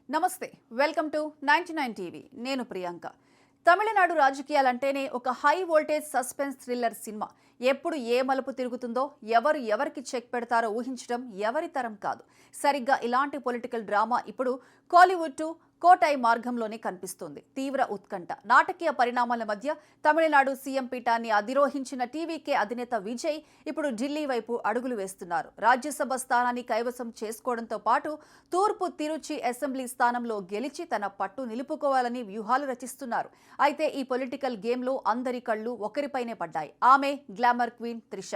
నమస్తే welcome to 99 TV నేను ప్రియాంక తమిళనాడు రాజకీయాలంటేనే ఒక high voltage suspense thriller cinema ఎప్పుడు ఏ మలుపు తిరుగుతుందో ఎవరు ఎవరికి చెక్ పెడతారో ఊహించడం ఎవరి తరం కాదు సరిగ్గా ఇలాంటి పొలిటికల్ డ్రామా ఇప్పుడు కాలీవుడ్ టు కోటై మార్గంలోనే కనిపిస్తుంది తీవ్ర ఉత్కంఠ నాటకీయ పరిణామాల మధ్య తమిళనాడు సీఎం పీఠాన్ని అధిరోహించిన టీవీకే అధినేత విజయ్ ఇప్పుడు ఢిల్లీ వైపు అడుగులు వేస్తున్నారు రాజ్యసభ స్థానాన్ని కైవసం చేసుకోవడంతో పాటు తూర్పు తిరుచి అసెంబ్లీ స్థానంలో గెలిచి తన పట్టు నిలుపుకోవాలని వ్యూహాలు రచిస్తున్నారు అయితే ఈ పొలిటికల్ గేమ్లో అందరి కళ్ళు ఒకరిపైనే పడ్డాయి ఆమె glamour queen Trisha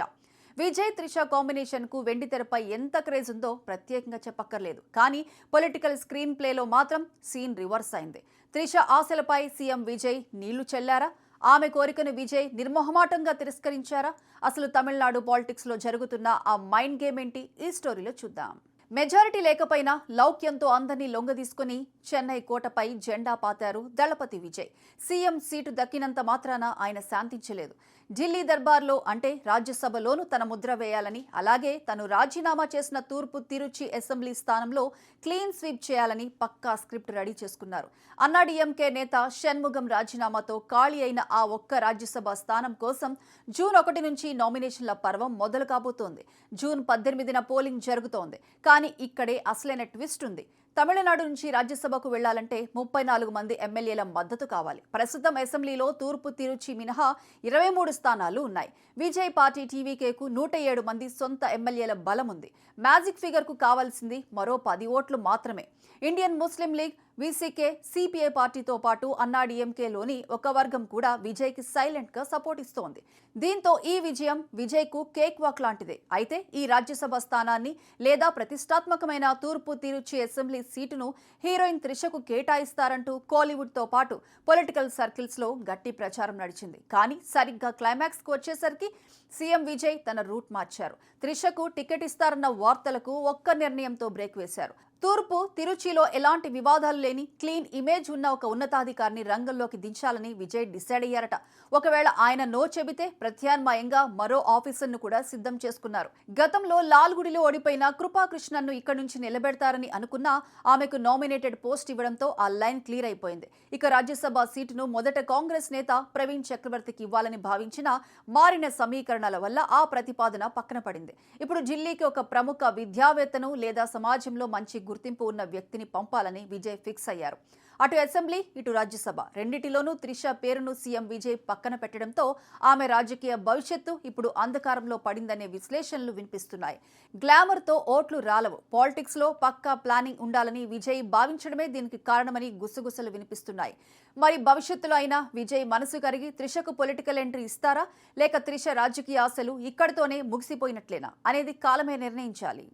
Vijay Trisha combination కు వెండి తెరపై ఎంత క్రేజ్ ఉందో ప్రత్యేకంగా చెప్పక్కర్లేదు కానీ పొలిటికల్ స్క్రీన్ ప్లేలో మాత్రం సీన్ రివర్స్ అయింది త్రిష ఆశలపై సీఎం విజయ్ నీళ్లు చెల్లారా ఆమె కోరికను విజయ్ నిర్మోహమాటంగా తిరస్కరించారా అసలు తమిళనాడు పాలిటిక్స్ లో జరుగుతున్న ఆ మైండ్ గేమ్ ఏంటి ఈ స్టోరీలో చూద్దాం మెజారిటీ లేకపోయినా లౌక్యంతో అందరినీ లొంగదీసుకుని చెన్నై కోటపై జెండా పాతారు దళపతి విజయ్ సీఎం సీటు దక్కినంత మాత్రాన ఆయన శాంతించలేదు ఢిల్లీ దర్బార్లో అంటే రాజ్యసభలోనూ తన ముద్ర వేయాలని అలాగే తను రాజీనామా చేసిన తూర్పు తిరుచి అసెంబ్లీ స్థానంలో క్లీన్ స్వీప్ చేయాలని పక్కా స్క్రిప్ట్ రెడీ చేసుకున్నారు అన్నాడీఎంకే నేత షణ్ముగం రాజీనామాతో ఖాళీ అయిన ఆ ఒక్క రాజ్యసభ స్థానం కోసం జూన్ 1 నుంచి నామినేషన్ల పర్వం మొదలు కాబోతోంది జూన్ 18న పోలింగ్ జరుగుతోంది కానీ ఇక్కడే అసలైన ట్విస్ట్ ఉంది తమిళనాడు నుంచి రాజ్యసభకు వెళ్లాలంటే 34 మంది ఎమ్మెల్యేల మద్దతు కావాలి ప్రస్తుతం అసెంబ్లీలో తూర్పు తిరుచి మినహా 23 స్థానాలు ఉన్నాయి విజయ్ పార్టీ టీవీకేకు 107 మంది సొంత ఎమ్మెల్యేల బలం ఉంది మ్యాజిక్ ఫిగర్ కు కావాల్సింది మరో 10 ఓట్లు మాత్రమే ఇండియన్ ముస్లిం లీగ్ వీసీకే సిపిఐ పార్టీతో పాటు అన్నాడీఎంకేలోని ఒక వర్గం కూడా విజయ్కి సైలెంట్ గా సపోర్ట్ ఇస్తోంది దీంతో ఈ విజయం విజయ్కు కేక్ వాక్ లాంటిదే అయితే ఈ రాజ్యసభ స్థానాన్ని లేదా ప్రతిష్టాత్మకమైన తూర్పు తిరుచి అసెంబ్లీ సీటును హీరోయిన్ త్రిషకు కేటాయిస్తారంటూ కోలీవుడ్ తో పాటు పొలిటికల్ సర్కిల్స్ లో గట్టి ప్రచారం నడిచింది కానీ సరిగ్గా క్లైమాక్స్ కు వచ్చేసరికి సీఎం విజయ్ తన రూట్ మార్చారు త్రిషకు టికెట్ ఇస్తారన్న వార్తలకు ఒక్క నిర్ణయంతో బ్రేక్ వేశారు తూర్పు తిరుచిలో ఎలాంటి వివాదాలు లేని క్లీన్ ఇమేజ్ ఉన్న ఒక ఉన్నతాధికారిని రంగంలోకి దించాలని విజయ్ డిసైడ్ అయ్యారట ఒకవేళ ఆయన నో చెబితే ప్రత్యామ్నాయంగా మరో ఆఫీసర్ను కూడా సిద్ధం చేసుకున్నారు గతంలో లాల్గుడిలో ఓడిపోయిన కృపాకృష్ణన్ను ఇక్కడి నుంచి నిలబెడతారని అనుకున్నా ఆమెకు నామినేటెడ్ పోస్ట్ ఇవ్వడంతో ఆ లైన్ క్లియర్ అయిపోయింది ఇక రాజ్యసభ సీటును మొదట కాంగ్రెస్ నేత ప్రవీణ్ చక్రవర్తికి ఇవ్వాలని భావించిన మారిన సమీకరణాల వల్ల ఆ ప్రతిపాదన పక్కన పడింది ఇప్పుడు ఢిల్లీకి ఒక ప్రముఖ విద్యావేత్తను లేదా సమాజంలో మంచి గుర్తింపు ఉన్న వ్యక్తిని పంపాలని విజయ్ ఫిక్స్ అయ్యారు అటు అసెంబ్లీ ఇటు రాజ్యసభ రెండిటిలోనూ త్రిష పేరును సీఎం విజయ్ పక్కన పెట్టడంతో ఆమె రాజకీయ భవిష్యత్తు ఇప్పుడు అంధకారంలో పడిందనే విశ్లేషణలు వినిపిస్తున్నాయి గ్లామర్తో ఓట్లు రాలవు పాలిటిక్స్ లో పక్కా ప్లానింగ్ ఉండాలని విజయ్ భావించడమే దీనికి కారణమని గుసగుసలు వినిపిస్తున్నాయి మరి భవిష్యత్తులో అయినా విజయ్ మనసు కరిగి త్రిషకు పొలిటికల్ ఎంట్రీ ఇస్తారా లేక త్రిష రాజకీయ ఆశలు ఇక్కడితోనే ముగిసిపోయినట్లేనా అనేది కాలమే నిర్ణయించాలి